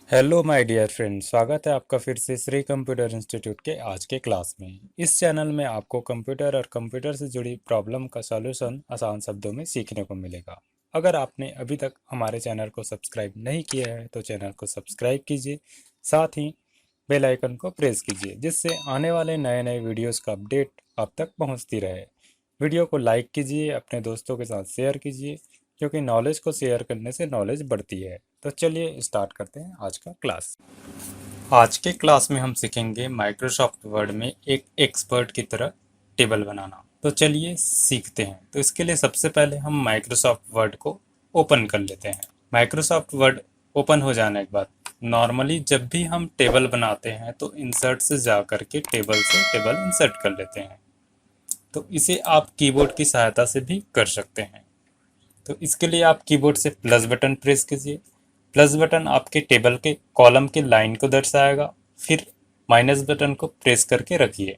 Hello my dear friend, स्वागत है आपका फिर से श्री कंप्यूटर इंस्टीट्यूट के आज के क्लास में। इस चैनल में आपको कंप्यूटर और कंप्यूटर से जुड़ी प्रॉब्लम का सॉल्यूशन आसान शब्दों में सीखने को मिलेगा। अगर आपने अभी तक हमारे चैनल को सब्सक्राइब नहीं किया है तो चैनल को सब्सक्राइब कीजिए, साथ ही बेल आइकन को प्रेस कीजिए जिससे आने वाले नए नए वीडियोज़ का अपडेट आप तक पहुँचती रहे। वीडियो को लाइक कीजिए, अपने दोस्तों के साथ शेयर कीजिए, क्योंकि नॉलेज को शेयर करने से नॉलेज बढ़ती है। तो चलिए स्टार्ट करते हैं आज का क्लास। आज के क्लास में हम सीखेंगे माइक्रोसॉफ्ट वर्ड में एक एक्सपर्ट की तरह टेबल बनाना। तो चलिए सीखते हैं। तो इसके लिए सबसे पहले हम माइक्रोसॉफ्ट वर्ड को ओपन कर लेते हैं। माइक्रोसॉफ्ट वर्ड ओपन हो जाने के बाद नॉर्मली जब भी हम टेबल बनाते हैं तो इंसर्ट से जा करके टेबल से टेबल इंसर्ट कर लेते हैं। तो इसे आप कीबोर्ड की सहायता से भी कर सकते हैं। तो इसके लिए आप कीबोर्ड से प्लस बटन प्रेस कीजिए। प्लस बटन आपके टेबल के कॉलम के लाइन को दर्शाएगा। फिर माइनस बटन को प्रेस करके रखिए।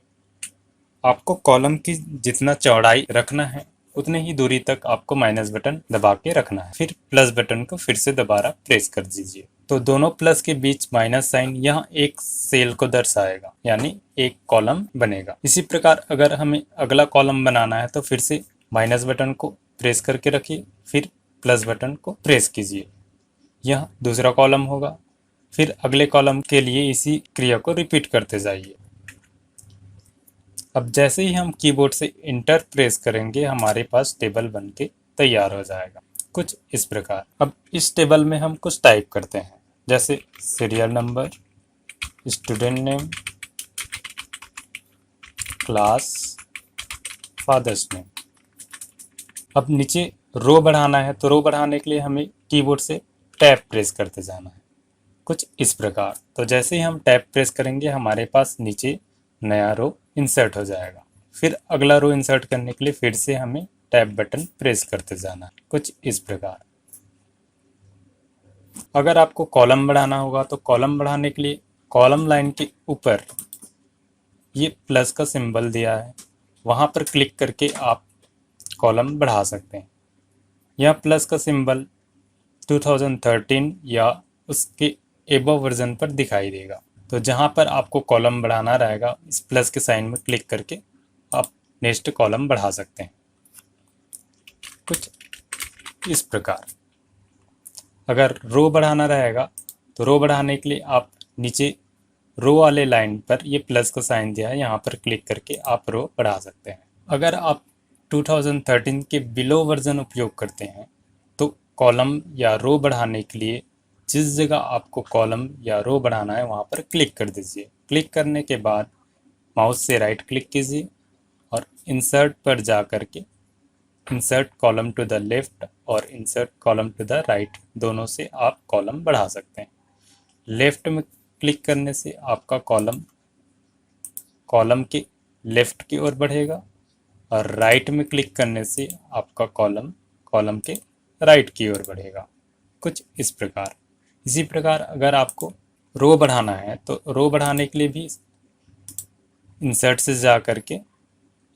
आपको कॉलम की जितना चौड़ाई रखना है उतने ही दूरी तक आपको माइनस बटन दबा के रखना है। फिर प्लस बटन को फिर से दोबारा प्रेस कर दीजिए। तो दोनों प्लस के बीच माइनस साइन यहाँ एक सेल को दर्शाएगा, यानी एक कॉलम बनेगा। इसी प्रकार अगर हमें अगला कॉलम बनाना है तो फिर से माइनस बटन को प्रेस करके रखिए, फिर प्लस बटन को प्रेस कीजिए। यह दूसरा कॉलम होगा। फिर अगले कॉलम के लिए इसी क्रिया को रिपीट करते जाइए। अब जैसे ही हम कीबोर्ड से इंटर प्रेस करेंगे हमारे पास टेबल बन के तैयार हो जाएगा, कुछ इस प्रकार। अब इस टेबल में हम कुछ टाइप करते हैं, जैसे serial number, student name, class, father's name. अब नीचे रो बढ़ाना है तो रो बढ़ाने के लिए हमें कीबोर्ड से टैब प्रेस करते जाना है, कुछ इस प्रकार। तो जैसे ही हम टैब प्रेस करेंगे हमारे पास नीचे नया रो इंसर्ट हो जाएगा। फिर अगला रो इंसर्ट करने के लिए फिर से हमें टैब बटन प्रेस करते जाना है, कुछ इस प्रकार। अगर आपको कॉलम बढ़ाना होगा तो कॉलम बढ़ाने के लिए कॉलम लाइन के ऊपर ये प्लस का सिंबल दिया है, वहां पर क्लिक करके आप कॉलम बढ़ा सकते हैं। यह प्लस का सिंबल 2013 या उसके एबव वर्जन पर दिखाई देगा। तो जहां पर आपको कॉलम बढ़ाना रहेगा इस प्लस के साइन में क्लिक करके आप नेक्स्ट कॉलम बढ़ा सकते हैं, कुछ इस प्रकार। अगर रो बढ़ाना रहेगा तो रो बढ़ाने के लिए आप नीचे रो वाले लाइन पर ये प्लस का साइन दिया है, यहाँ पर क्लिक करके आप रो बढ़ा सकते हैं। अगर आप 2013 के बिलो वर्जन उपयोग करते हैं तो कॉलम या रो बढ़ाने के लिए जिस जगह आपको कॉलम या रो बढ़ाना है वहाँ पर क्लिक कर दीजिए। क्लिक करने के बाद माउस से राइट क्लिक कीजिए और इंसर्ट पर जा करके insert column to the left और insert column to the right दोनों से आप कॉलम बढ़ा सकते हैं। लेफ्ट में क्लिक करने से आपका कॉलम कॉलम के लेफ्ट की ओर बढ़ेगा और राइट में क्लिक करने से आपका कॉलम कॉलम के राइट की ओर बढ़ेगा, कुछ इस प्रकार। इसी प्रकार अगर आपको रो बढ़ाना है तो रो बढ़ाने के लिए भी इंसर्ट से जा करके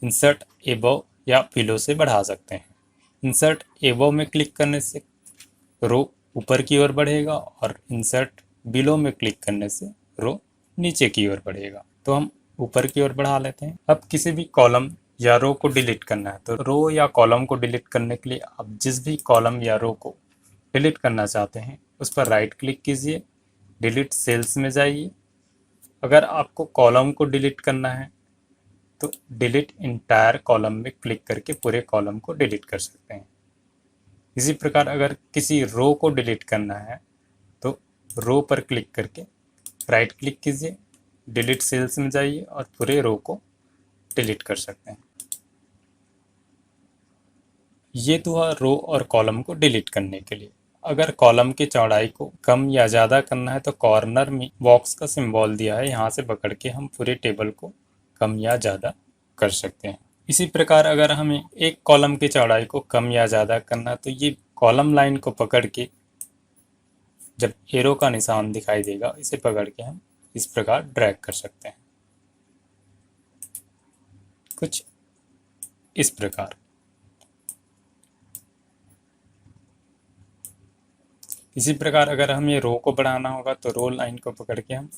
इंसर्ट एबव या बिलो से बढ़ा सकते हैं। इंसर्ट एबव में क्लिक करने से रो ऊपर की ओर बढ़ेगा और इंसर्ट बिलो में क्लिक करने से रो नीचे की ओर बढ़ेगा। तो हम ऊपर की ओर बढ़ा लेते हैं। अब किसी भी कॉलम या रो को डिलीट करना है तो रो या कॉलम को डिलीट करने के लिए आप जिस भी कॉलम या रो को डिलीट करना चाहते हैं उस पर राइट क्लिक कीजिए, डिलीट सेल्स में जाइए। अगर आपको कॉलम को डिलीट करना है तो डिलीट इंटायर कॉलम में क्लिक करके पूरे कॉलम को डिलीट कर सकते हैं। इसी प्रकार अगर किसी रो को डिलीट करना है तो रो पर क्लिक करके राइट क्लिक कीजिए, डिलीट सेल्स में जाइए और पूरे रो को डिलीट कर सकते हैं। ये तो हुआ रो और कॉलम को डिलीट करने के लिए। अगर कॉलम की चौड़ाई को कम या ज़्यादा करना है तो कॉर्नर में बॉक्स का सिंबल दिया है, यहाँ से पकड़ के हम पूरे टेबल को कम या ज़्यादा कर सकते हैं। इसी प्रकार अगर हमें एक कॉलम की चौड़ाई को कम या ज़्यादा करना है तो ये कॉलम लाइन को पकड़ के जब एरो का निशान दिखाई देगा इसे पकड़ के हम इस प्रकार ड्रैग कर सकते हैं, कुछ इस प्रकार। इसी प्रकार अगर हमें रो को बढ़ाना होगा तो रो लाइन को पकड़ के हम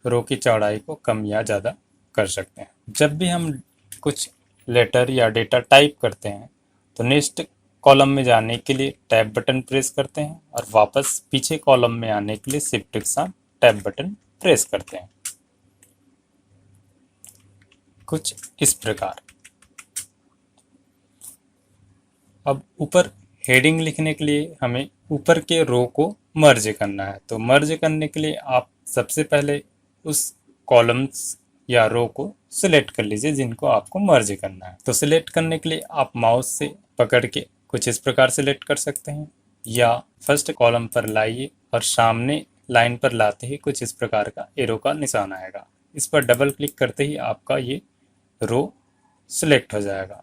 रो की चौड़ाई को कम या ज़्यादा कर सकते हैं। जब भी हम कुछ लेटर या डेटा टाइप करते हैं तो नेक्स्ट कॉलम में जाने के लिए टैब बटन प्रेस करते हैं और वापस पीछे कॉलम में आने के लिए शिफ्ट के साथ टैब बटन प्रेस करते हैं, कुछ इस प्रकार। अब ऊपर हेडिंग लिखने के लिए हमें ऊपर के रो को मर्ज करना है, तो मर्ज करने के लिए आप सबसे पहले उस कॉलम्स या रो को सिलेक्ट कर लीजिए जिनको आपको मर्ज करना है। तो सिलेक्ट करने के लिए आप माउस से पकड़ के कुछ इस प्रकार सिलेक्ट कर सकते हैं, या फर्स्ट कॉलम पर लाइए और सामने लाइन पर लाते ही कुछ इस प्रकार का एरो का निशान आएगा। इस पर डबल क्लिक करते ही आपका ये रो सिलेक्ट हो जाएगा।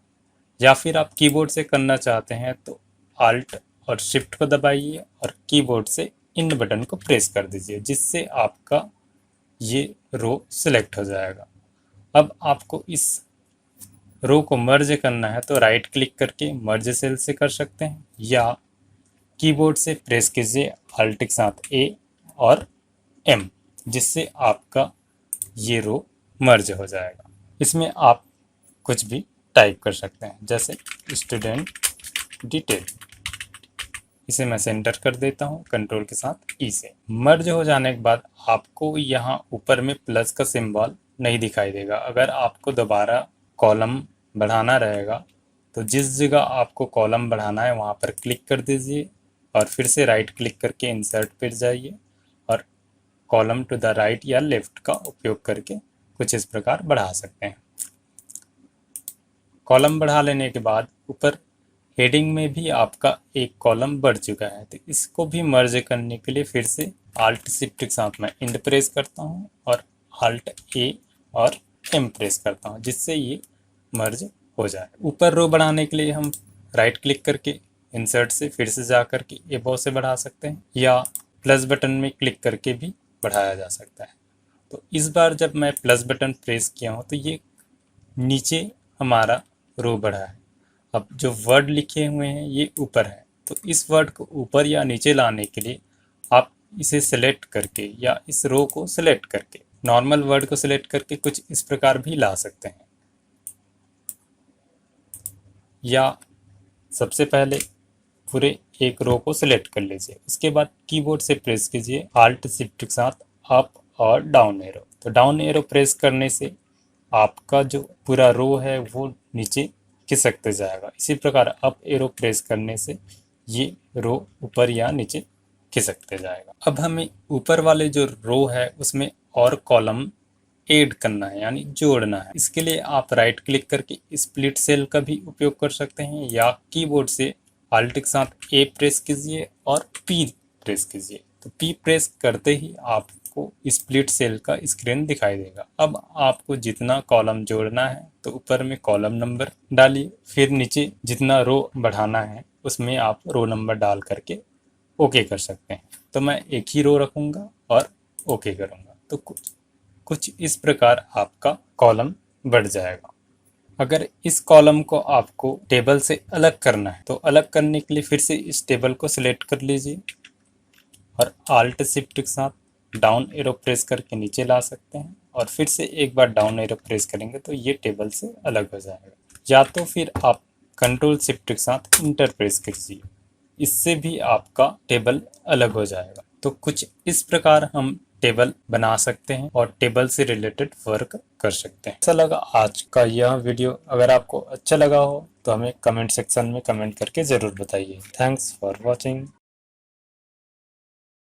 या फिर आप कीबोर्ड से करना चाहते हैं तो आल्ट और शिफ्ट को दबाइए और कीबोर्ड से इन बटन को प्रेस कर दीजिए, जिससे आपका ये रो सिलेक्ट हो जाएगा। अब आपको इस रो को मर्ज करना है तो राइट क्लिक करके मर्ज सेल से कर सकते हैं, या कीबोर्ड से प्रेस कीजिए अल्ट के साथ ए और एम, जिससे आपका ये रो मर्ज हो जाएगा। इसमें आप कुछ भी टाइप कर सकते हैं, जैसे स्टूडेंट डिटेल। इसे मैं सेंटर कर देता हूँ कंट्रोल के साथ ई से। मर्ज हो जाने के बाद आपको यहाँ ऊपर में प्लस का सिंबल नहीं दिखाई देगा। अगर आपको दोबारा कॉलम बढ़ाना रहेगा तो जिस जगह आपको कॉलम बढ़ाना है वहाँ पर क्लिक कर दीजिए और फिर से राइट क्लिक करके इंसर्ट पर जाइए और कॉलम टू द राइट या लेफ्ट का उपयोग करके कुछ इस प्रकार बढ़ा सकते हैं। कॉलम बढ़ा लेने के बाद ऊपर हेडिंग में भी आपका एक कॉलम बढ़ चुका है, तो इसको भी मर्ज करने के लिए फिर से आल्ट शिफ्ट के साथ मैं इंड प्रेस करता हूँ और आल्ट ए और एम प्रेस करता हूँ, जिससे ये मर्ज हो जाए। ऊपर रो बढ़ाने के लिए हम राइट क्लिक करके इंसर्ट से फिर से जा करके एबो से बढ़ा सकते हैं, या प्लस बटन में क्लिक करके भी बढ़ाया जा सकता है। तो इस बार जब मैं प्लस बटन प्रेस किया हूँ तो ये नीचे हमारा रो बढ़ा है। अब जो वर्ड लिखे हुए हैं ये ऊपर है, तो इस वर्ड को ऊपर या नीचे लाने के लिए आप इसे सेलेक्ट करके या इस रो को सिलेक्ट करके नॉर्मल वर्ड को सिलेक्ट करके कुछ इस प्रकार भी ला सकते हैं। या सबसे पहले पूरे एक रो को सिलेक्ट कर लीजिए, उसके बाद कीबोर्ड से प्रेस कीजिए आल्ट शिफ्ट के साथ अप और डाउन एरो। तो डाउन एरो प्रेस करने से आपका जो पूरा रो है वो नीचे खिसकते जाएगा। इसी प्रकार अप एरो प्रेस करने से ये रो ऊपर या नीचे खिसकते जाएगा। अब हमें ऊपर वाले जो रो है उसमें और कॉलम ऐड करना है, यानी जोड़ना है। इसके लिए आप राइट क्लिक करके स्प्लिट सेल का भी उपयोग कर सकते हैं, या कीबोर्ड से अल्ट के साथ ए प्रेस कीजिए और पी प्रेस कीजिए। तो पी प्रेस करते ही आपको स्प्लिट सेल का स्क्रीन दिखाई देगा। अब आपको जितना कॉलम जोड़ना है तो ऊपर में कॉलम नंबर डालिए, फिर नीचे जितना रो बढ़ाना है उसमें आप रो नंबर डाल करके ओके कर सकते हैं। तो मैं एक ही रो रखूँगा और ओके करूँगा, तो कुछ इस प्रकार आपका कॉलम बढ़ जाएगा। अगर इस कॉलम को आपको टेबल से अलग करना है तो अलग करने के लिए फिर से इस टेबल को सिलेक्ट कर लीजिए और आल्ट शिफ्ट के साथ डाउन एरो प्रेस करके नीचे ला सकते हैं, और फिर से एक बार डाउन एरो प्रेस करेंगे तो ये टेबल से अलग हो जाएगा। या तो फिर आप कंट्रोल शिफ्ट के साथ इंटर प्रेस कीजिए, इससे भी आपका टेबल अलग हो जाएगा। तो कुछ इस प्रकार हम टेबल बना सकते हैं और टेबल से रिलेटेड वर्क कर सकते हैं। ऐसा लगा आज का यह वीडियो। अगर आपको अच्छा लगा हो तो हमें कमेंट सेक्शन में कमेंट करके ज़रूर बताइए। Thanks for watching.